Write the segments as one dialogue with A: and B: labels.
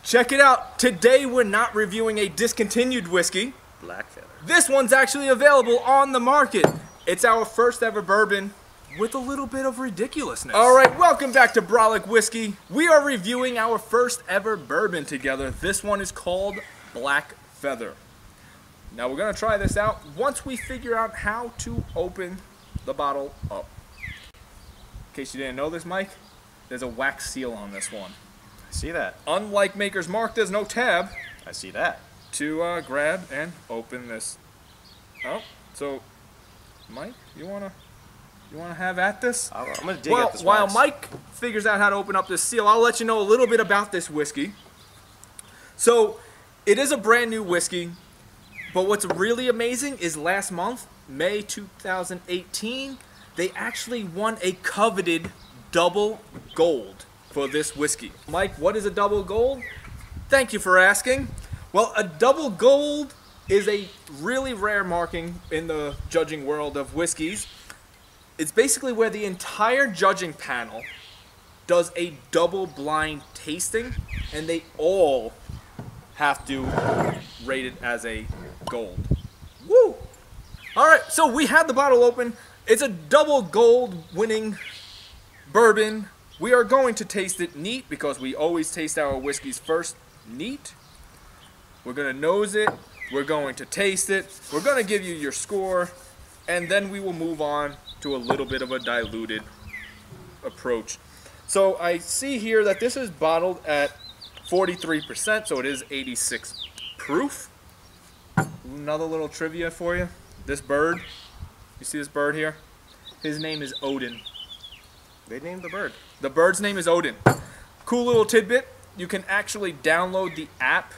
A: Check it out. Today we're not reviewing a discontinued whiskey.
B: Black Feather.
A: This one's actually available on the market. It's our first ever bourbon with a little bit of ridiculousness. All right, welcome back to Brolic Whiskey. We are reviewing our first ever bourbon together. This one is called Black Feather. Now we're gonna try this out once we figure out how to open the bottle up. In case you didn't know this, Mike, there's a wax seal on this one.
B: I see that.
A: Unlike Maker's Mark, there's no tab.
B: I see that.
A: To grab and open this. Oh, so Mike, you wanna have at this?
B: I'm gonna dig up this
A: while
B: wax.
A: Mike figures out how to open up this seal, I'll let you know a little bit about this whiskey. So it is a brand new whiskey, but what's really amazing is last month, May 2018, they actually won a coveted double gold for this whiskey. Mike, what is a double gold? Thank you for asking. Well, a double gold is a really rare marking in the judging world of whiskeys. It's basically where the entire judging panel does a double blind tasting, and they all have to rate it as a gold. Woo! All right, so we had the bottle open. It's a double gold winning bourbon. We are going to taste it neat because we always taste our whiskeys first neat. We're going to nose it. We're going to taste it. We're going to give you your score. And then we will move on to a little bit of a diluted approach. So I see here that this is bottled at 43%, so it is 86 proof. Another little trivia for you. This bird, you see this bird here? His name is Odin.
B: They named the bird.
A: The bird's name is Odin. Cool little tidbit. You can actually download the app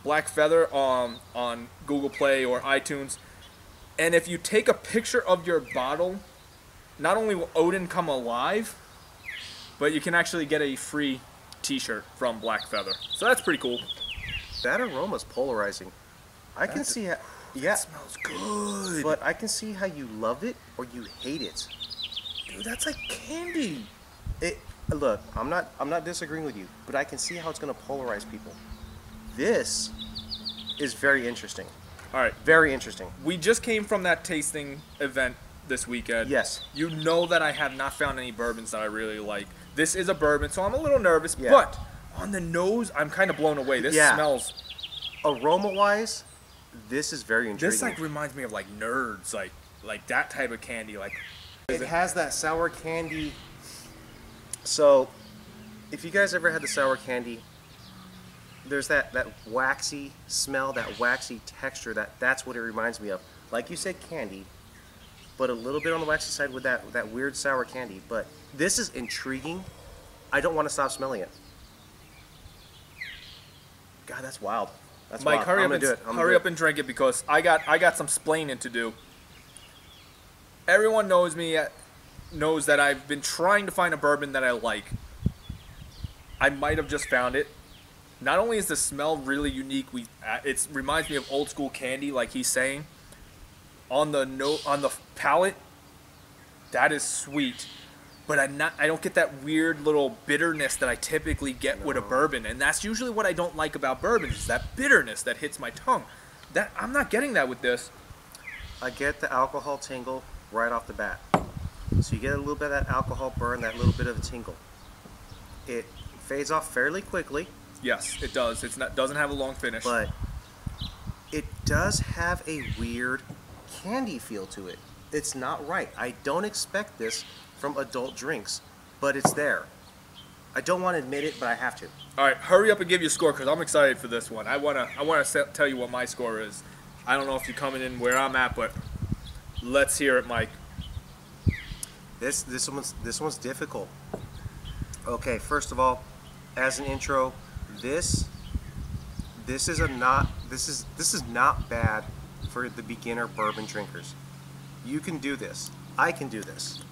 A: Black Feather on Google Play or iTunes. And if you take a picture of your bottle, not only will Odin come alive, but you can actually get a free t-shirt from Black Feather. So that's pretty cool.
B: That aroma's polarizing. I can see how, yeah.
A: It smells good.
B: But I can see how you love it or you hate it.
A: Dude, that's like candy.
B: Look, I'm not disagreeing with you, but I can see how it's gonna polarize people. This is very interesting.
A: All right.
B: Very interesting.
A: We just came from that tasting event this weekend.
B: Yes.
A: You know that I have not found any bourbons that I really like. This is a bourbon, so I'm a little nervous,
B: Yeah.
A: but on the nose, I'm kind of blown away. This smells...
B: Aroma-wise, this is very intriguing.
A: This like reminds me of like Nerds, like that type of candy. Like
B: it has that sour candy. So, if you guys ever had the sour candy, there's that waxy smell, that waxy texture. That's what it reminds me of. Like you said, candy, but a little bit on the waxy side with that weird sour candy. But this is intriguing. I don't want to stop smelling it. God, that's wild. That's
A: Mike,
B: wild.
A: hurry up and drink it because I got some splaining to do. Everyone knows me, knows that I've been trying to find a bourbon that I like. I might have just found it. Not only is the smell really unique, it reminds me of old school candy, like he's saying. On the palate, that is sweet, but I don't get that weird little bitterness that I typically get with a bourbon, and that's usually what I don't like about bourbons, is that bitterness that hits my tongue. I'm not getting that with this.
B: I get the alcohol tingle right off the bat. So you get a little bit of that alcohol burn, that little bit of a tingle. It fades off fairly quickly.
A: Yes, it does. Doesn't have a long finish.
B: But it does have a weird candy feel to it. It's not right. I don't expect this from adult drinks, but it's there. I don't want to admit it, but I have to.
A: All right, hurry up and give your score because I'm excited for this one. I wanna tell you what my score is. I don't know if you're coming in where I'm at, but let's hear it, Mike.
B: This one's difficult. Okay, first of all, as an intro, this is not bad for the beginner bourbon drinkers. You can do this. I can do this.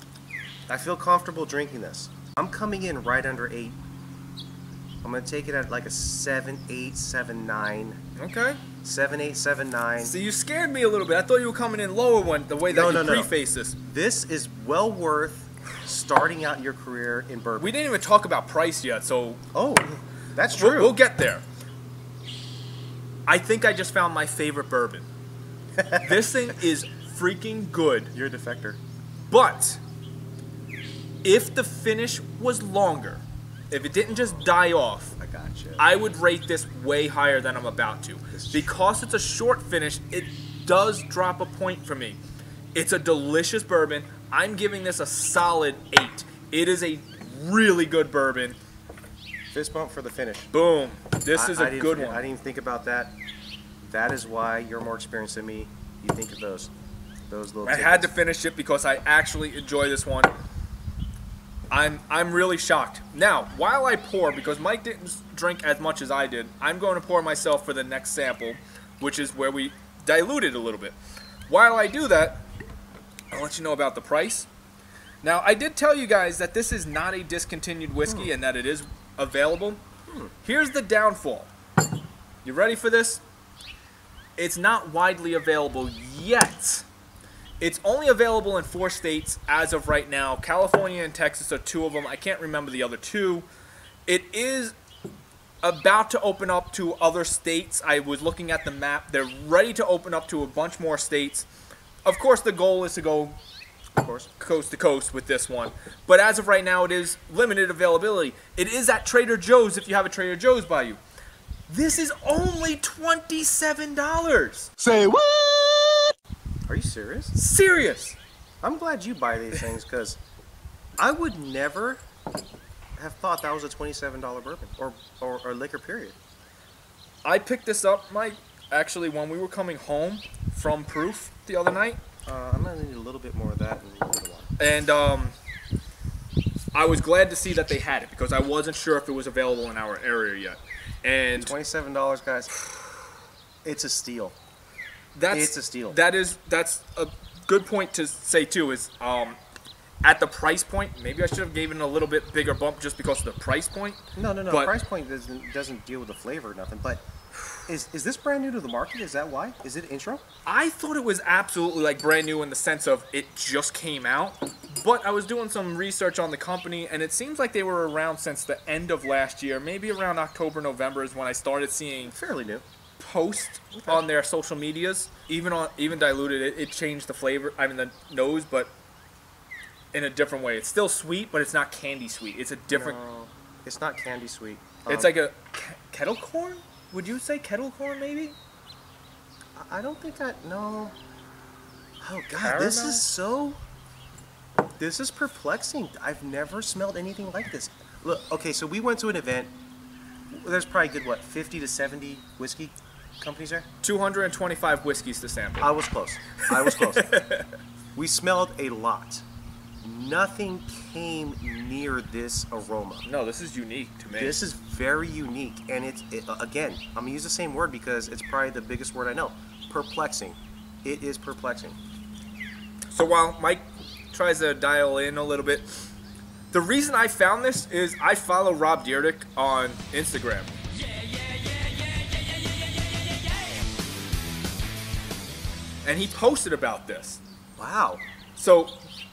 B: I feel comfortable drinking this. I'm coming in right under 8. I'm gonna take it at like a 7.8, 7.9.
A: Okay.
B: 7.8, 7.9.
A: So you scared me a little bit. I thought you were coming in lower the way that you preface this.
B: This is well worth starting out your career in bourbon.
A: We didn't even talk about price yet, so...
B: Oh. That's true.
A: We'll get there. I think I just found my favorite bourbon. This thing is freaking good.
B: You're a defector.
A: But if the finish was longer, if it didn't just die off,
B: I gotcha.
A: I would rate this way higher than I'm about to. Because it's a short finish, it does drop a point for me. It's a delicious bourbon. I'm giving this a solid 8. It is a really good bourbon.
B: Fist bump for the finish.
A: Boom. This is a good one.
B: I didn't even think about that. That is why you're more experienced than me. You think of those little. I
A: had to finish it because I actually enjoy this one. I'm really shocked. Now, while I pour, because Mike didn't drink as much as I did, I'm going to pour myself for the next sample, which is where we dilute it a little bit. While I do that, I'll let you know about the price. Now, I did tell you guys that this is not a discontinued whiskey and that it is available. Here's the downfall. You ready for this? It's not widely available yet. It's only available in 4 states as of right now. California and Texas are 2 of them. I can't remember the other 2. It is about to open up to other states. I was looking at the map. They're ready to open up to a bunch more states. Of course, the goal is to go, of course, coast to coast with this one. But as of right now, it is limited availability. It is at Trader Joe's if you have a Trader Joe's by you. This is only $27.
B: Say what? Are you serious?
A: Serious.
B: I'm glad you buy these things because I would never have thought that was a $27 bourbon or liquor, period.
A: I picked this up, Mike, actually when we were coming home from Proof the other night.
B: I'm going to need a little bit more of that and a little bit of water.
A: And I was glad to see that they had it because I wasn't sure if it was available in our area yet. And
B: $27, guys, it's a steal. It's a steal.
A: That's a good point to say too. Is at the price point, maybe I should have given a little bit bigger bump just because of the price point.
B: No. But price point doesn't deal with the flavor or nothing. But is this brand new to the market? Is that why? Is it intro?
A: I thought it was absolutely like brand new in the sense of it just came out. But I was doing some research on the company, and it seems like they were around since the end of last year. Maybe around October, November is when I started seeing
B: fairly new
A: post on their social medias. Even diluted, it changed the flavor. I mean the nose, but in a different way. It's still sweet, but it's not candy sweet. It's a different.
B: No, it's not candy sweet.
A: It's like a kettle corn. Would you say kettle corn maybe?
B: I don't think no. Oh God,
A: Caramel?
B: This is perplexing. I've never smelled anything like this. Look, okay, so we went to an event. There's probably good 50 to 70 whiskey companies there.
A: 225 whiskeys to sample.
B: I was close. We smelled a lot. Nothing came near this aroma.
A: No, this is unique to me.
B: This is very unique, and again, I'm gonna use the same word because it's probably the biggest word I know. Perplexing. It is perplexing.
A: So while Mike tries to dial in a little bit, the reason I found this is I follow Rob Dyrdek on Instagram. And he posted about this.
B: Wow.
A: So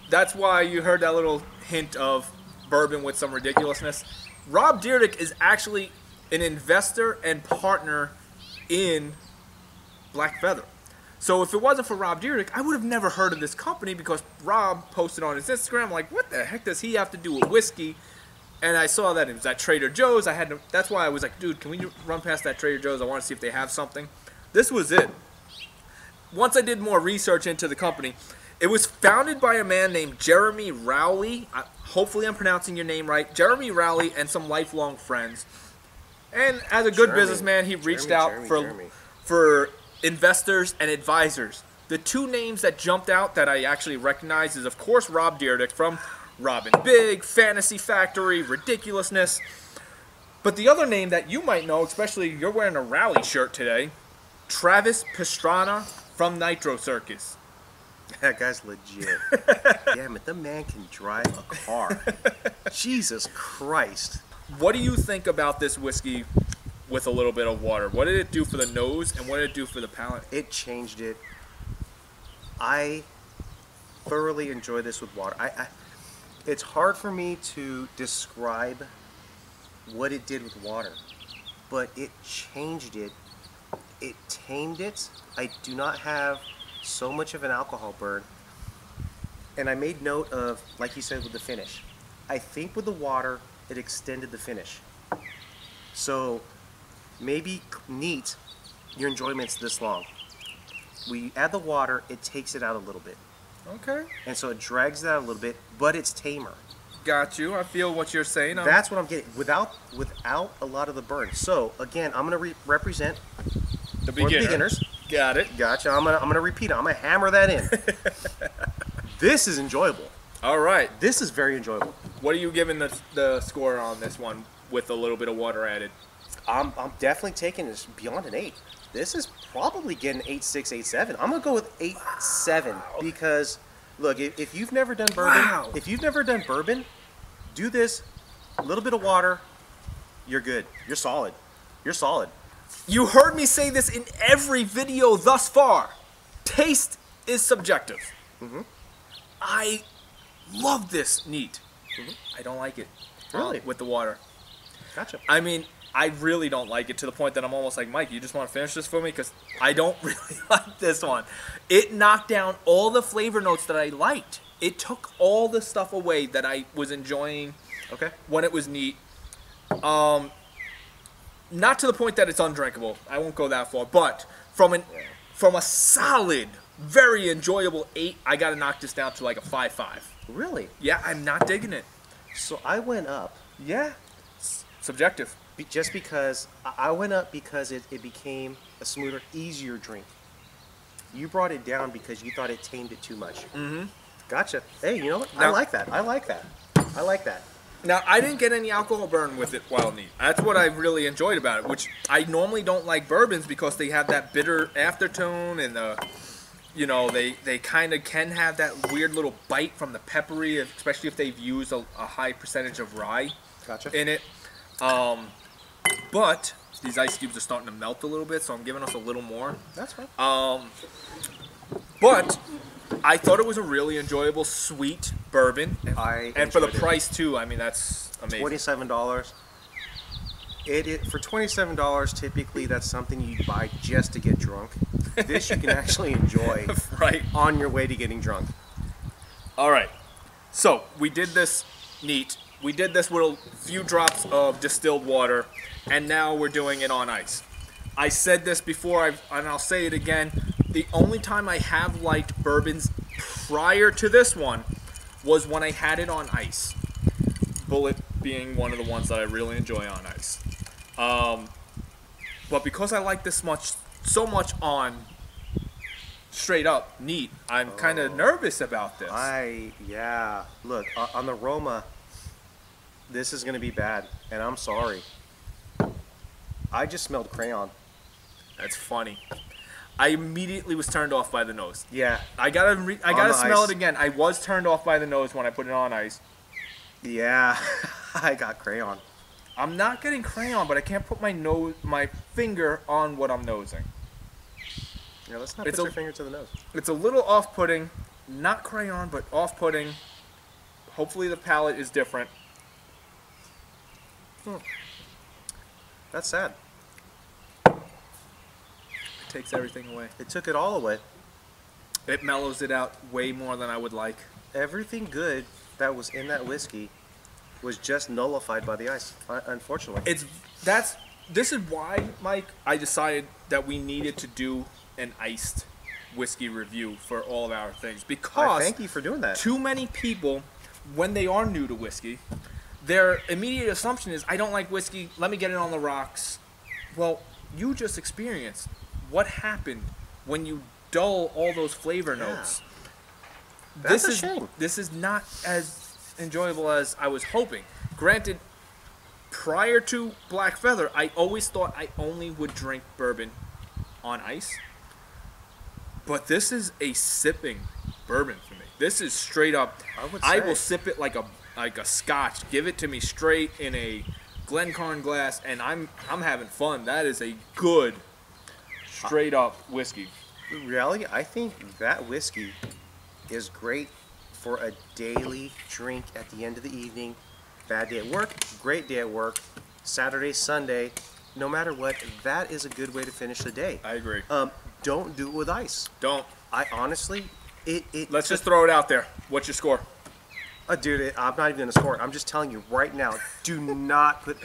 A: that's why you heard that little hint of bourbon with some ridiculousness. Rob Dyrdek is actually an investor and partner in Black Feather. So if it wasn't for Rob Dyrdek, I would have never heard of this company because Rob posted on his Instagram, like, what the heck does he have to do with whiskey? And I saw that it was at Trader Joe's. That's why I was like, dude, can we run past that Trader Joe's? I want to see if they have something. This was it. Once I did more research into the company, it was founded by a man named Jeremy Rawle. Hopefully I'm pronouncing your name right. Jeremy Rawle and some lifelong friends. And as a good businessman, he reached out for investors and advisors. The 2 names that jumped out that I actually recognize is, of course, Rob Dyrdek from Robin Big, Fantasy Factory, Riculousness. But the other name that you might know, especially you're wearing a Rawle shirt today, Travis Pastrana from Nitro Circus.
B: That guy's legit. Damn it, the man can drive a car. Jesus Christ.
A: What do you think about this whiskey with a little bit of water? What did it do for the nose and what did it do for the palate?
B: It changed it. I thoroughly enjoy this with water. It's hard for me to describe what it did with water. but it changed it. It tamed it. I do not have so much of an alcohol burn. And I made note of, like you said, with the finish. I think with the water, it extended the finish. So maybe neat, your enjoyment's this long. We add the water, it takes it out a little bit.
A: Okay.
B: And so it drags it out a little bit, but it's tamer.
A: Got you. I feel what you're saying.
B: That's what I'm getting, without a lot of the burn. So again, I'm gonna represent
A: the
B: for the beginners.
A: Got it.
B: Gotcha. I'm gonna repeat it. I'm gonna hammer that in. This is enjoyable.
A: All right.
B: This is very enjoyable.
A: What are you giving the score on this one with a little bit of water added?
B: I'm definitely taking this beyond an 8. This is probably getting 8.6, 8.7. I'm gonna go with 8.7 because look, if you've never done bourbon, do this, a little bit of water, you're good. You're solid. You're solid.
A: You heard me say this in every video thus far. Taste is subjective.
B: Mm-hmm.
A: I love this neat.
B: Mm-hmm.
A: I don't like it.
B: Really?
A: With the water.
B: Gotcha.
A: I mean, I really don't like it to the point that I'm almost like, Mike, you just want to finish this for me? Because I don't really like this one. It knocked down all the flavor notes that I liked. It took all the stuff away that I was enjoying when it was neat. Not to the point that it's undrinkable. I won't go that far. But from a solid, very enjoyable 8, I got to knock this down to like a 5.5.
B: Really?
A: Yeah, I'm not digging it.
B: So I went up.
A: Yeah. Subjective.
B: Just because I went up because it became a smoother, easier drink. You brought it down because you thought it tamed it too much.
A: Mm-hmm.
B: Gotcha. Hey, you know what?
A: Now,
B: I like that. I like that. I like that.
A: Now, I didn't get any alcohol burn with it while neat. That's what I really enjoyed about it, which I normally don't like bourbons because they have that bitter aftertone and they kind of can have that weird little bite from the peppery, especially if they've used a high percentage of rye in it. But these ice cubes are starting to melt a little bit, so I'm giving us a little more.
B: That's fine.
A: But I thought it was a really enjoyable, sweet bourbon. And for the price, too, I mean, that's amazing.
B: $27. For $27, typically that's something you buy just to get drunk. This you can actually enjoy on your way to getting drunk.
A: All right. So we did this neat. We did this with a few drops of distilled water, and now we're doing it on ice. I said this before, and I'll say it again. The only time I have liked bourbons prior to this one was when I had it on ice. Bullet being one of the ones that I really enjoy on ice. But because I like this so much on straight up neat, I'm kind of nervous about this.
B: Look, on the Aroma, this is going to be bad, and I'm sorry. I just smelled crayon.
A: That's funny. I immediately was turned off by the nose.
B: Yeah.
A: I gotta smell it again. I was turned off by the nose when I put it on ice.
B: Yeah, I got crayon.
A: I'm not getting crayon, but I can't put my finger on what I'm nosing.
B: Yeah, let's not put your finger to the nose.
A: It's a little off-putting. Not crayon, but off-putting. Hopefully the palate is different.
B: That's sad.
A: It takes everything away.
B: It took it all away.
A: It mellows it out way more than I would like.
B: Everything good that was in that whiskey was just nullified by the ice, unfortunately.
A: This is why, Mike, I decided that we needed to do an iced whiskey review for all of our things. Because
B: thank you for doing that.
A: Too many people, when they are new to whiskey, their immediate assumption is, I don't like whiskey, let me get it on the rocks. Well, you just experienced what happened when you dull all those flavor notes.
B: That's a shame.
A: This is not as enjoyable as I was hoping. Granted, prior to Black Feather, I always thought I only would drink bourbon on ice. But this is a sipping bourbon for me. This is straight up. I will sip it like a scotch. Give it to me straight in a Glencairn glass, and I'm having fun. That is a good straight up whiskey.
B: In reality, I think that whiskey is great for a daily drink at the end of the evening. Bad day at work, great day at work. Saturday, Sunday, no matter what, that is a good way to finish the day.
A: I agree.
B: Don't do it with ice.
A: Don't.
B: I honestly,
A: Let's just throw it out there. What's your score?
B: Dude, I'm not even going to score it. I'm just telling you right now, do not put...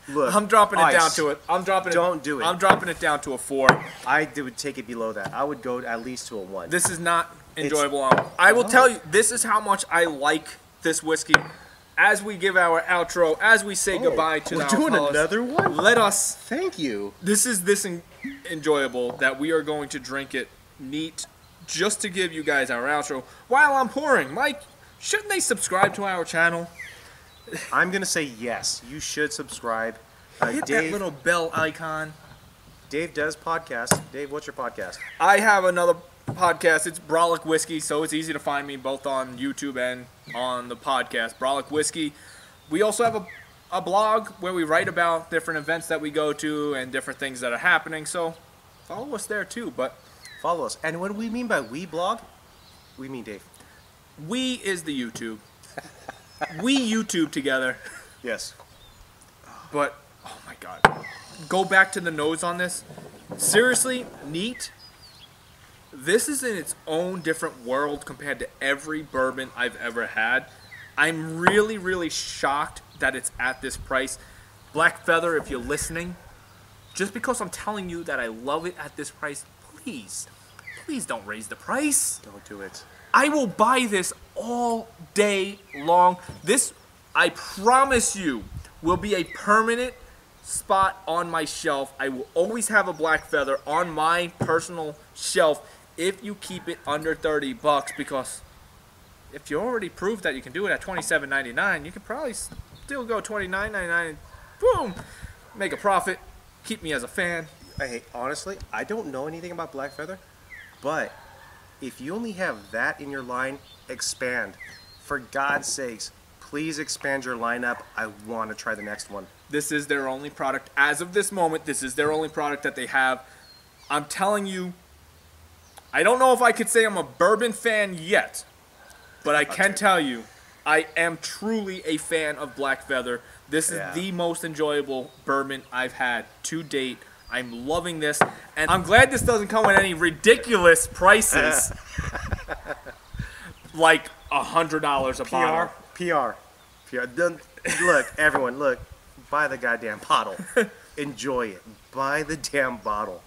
B: Look,
A: I'm dropping it
B: ice.
A: down to it.
B: Don't do it.
A: I'm dropping it down to a 4.
B: I would take it below that. I would go at least to a 1.
A: This is not enjoyable. I will tell you, this is how much I like this whiskey. As we give our outro, as we say goodbye to
B: we're
A: our
B: doing
A: fellas,
B: another one?
A: let us...
B: Thank you.
A: This is this enjoyable that we are going to drink it neat just to give you guys our outro while I'm pouring. Mike, shouldn't they subscribe to our channel?
B: I'm going to say yes. You should subscribe.
A: Hit that little bell icon.
B: Dave does podcasts. Dave, what's your podcast?
A: I have another podcast. It's Brolic Whiskey, so it's easy to find me both on YouTube and on the podcast, Brolic Whiskey. We also have a blog where we write about different events that we go to and different things that are happening, so follow us there too. But
B: follow us. And what do we mean by we blog? We mean Dave.
A: We is the YouTube. We YouTube together.
B: Yes.
A: But, oh my God. Go back to the nose on this. Seriously, neat. This is in its own different world compared to every bourbon I've ever had. I'm really, really shocked that it's at this price. Black Feather, if you're listening, just because I'm telling you that I love it at this price, please don't raise the price.
B: Don't do it.
A: I will buy this all day long. This, I promise you, will be a permanent spot on my shelf. I will always have a Black Feather on my personal shelf if you keep it under $30, because if you already proved that you can do it at $27.99, you can probably still go $29.99 and boom, make a profit. Keep me as a fan.
B: Hey, honestly, I don't know anything about Black Feather, but if you only have that in your line, expand. For God's sakes, please expand your lineup. I want to try the next one.
A: This is their only product. As of this moment, this is their only product that they have. I'm telling you, I don't know if I could say I'm a bourbon fan yet, but I can tell you, I am truly a fan of Black Feather. This is the most enjoyable bourbon I've had to date. I'm loving this, and I'm glad this doesn't come with any ridiculous prices, like $100 a bottle.
B: PR. Look, everyone, look. Buy the goddamn bottle. Enjoy it. Buy the damn bottle.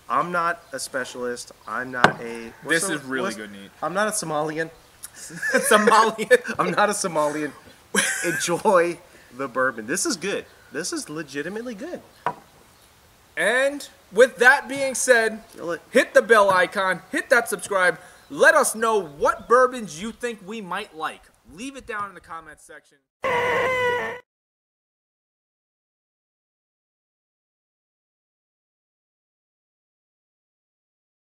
B: I'm not a specialist. I'm not a...
A: This is really good, neat.
B: I'm not a Somalian.
A: Somalian?
B: I'm not a Somalian. Enjoy the bourbon. This is good. This is legitimately good.
A: And with that being said, hit the bell icon, hit that subscribe. Let us know what bourbons you think we might like. Leave it down in the comments section.